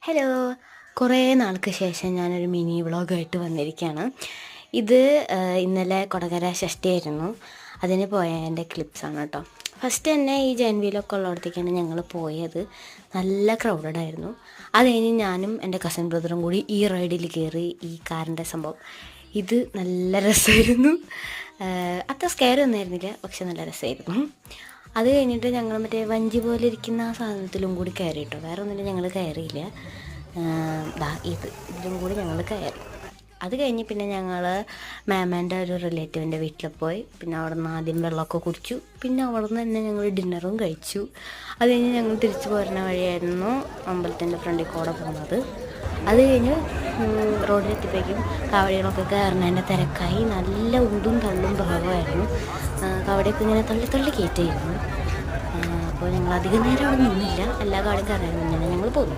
Hello, കുറേ നാൾക്ക് ശേഷം ഞാനൊരു മിനി വ്ളോഗായിട്ട് വന്നിരിക്കുകയാണ്. ഇത് ഇന്നലെ കൊടകര ഷഷ്ടിയായിരുന്നു. അതിന് പോയതിൻ്റെ ക്ലിപ്സാണ് കേട്ടോ. ഫസ്റ്റ് തന്നെ ഈ ജെൻവിയിലൊക്കെ ഉള്ളിടത്തേക്കാണ് ഞങ്ങൾ പോയത്. നല്ല ക്രൗഡഡ് ആയിരുന്നു. അത് കഴിഞ്ഞ് ഞാനും എൻ്റെ കസിൻ ബ്രദറും കൂടി ഈ റൈഡിൽ കയറി. ഈ കാറിൻ്റെ സംഭവം ഇത് നല്ല രസമായിരുന്നു. അത്ര സ്കെയർ ഒന്നും ആയിരുന്നില്ല, പക്ഷെ നല്ല രസമായിരുന്നു. അത് കഴിഞ്ഞിട്ട് ഞങ്ങൾ മറ്റേ വഞ്ചി പോലെ ഇരിക്കുന്ന ആ സാധനത്തിലും കൂടി കയറി കേട്ടോ. വേറെ ഒന്നിലും ഞങ്ങൾ കയറിയില്ല. ഇതിലും കൂടി ഞങ്ങൾ കയറി. അത് കഴിഞ്ഞ് പിന്നെ ഞങ്ങൾ മാമേൻ്റെ ഒരു റിലേറ്റീവിൻ്റെ വീട്ടിൽ പോയി. പിന്നെ അവിടെ നിന്ന് ആദ്യം വെള്ളമൊക്കെ കുടിച്ചു. പിന്നെ അവിടെ നിന്ന് തന്നെ ഞങ്ങൾ ഡിന്നറും കഴിച്ചു. അത് കഴിഞ്ഞ് ഞങ്ങൾ തിരിച്ചു പോരുന്ന വഴിയായിരുന്നു അമ്പലത്തിൻ്റെ ഫ്രണ്ടിൽ കൂടെ പോകുന്നത്. അത് കഴിഞ്ഞ് റോഡിലെത്തിയപ്പോഴേക്കും കാവടികളൊക്കെ കയറുന്നതിൻ്റെ തിരക്കായി. നല്ല ഉന്തും തള്ളും ബഹളമായിരുന്നു. കാവടിയൊക്കെ ഇങ്ങനെ തള്ളി തള്ളി കയറ്റായിരുന്നു. അപ്പോൾ ഞങ്ങൾ അധികം നേരം അവിടെ നിന്നില്ല. എല്ലാ കാടും കയറാൻ മുന്നേ ഞങ്ങൾ പോന്നു.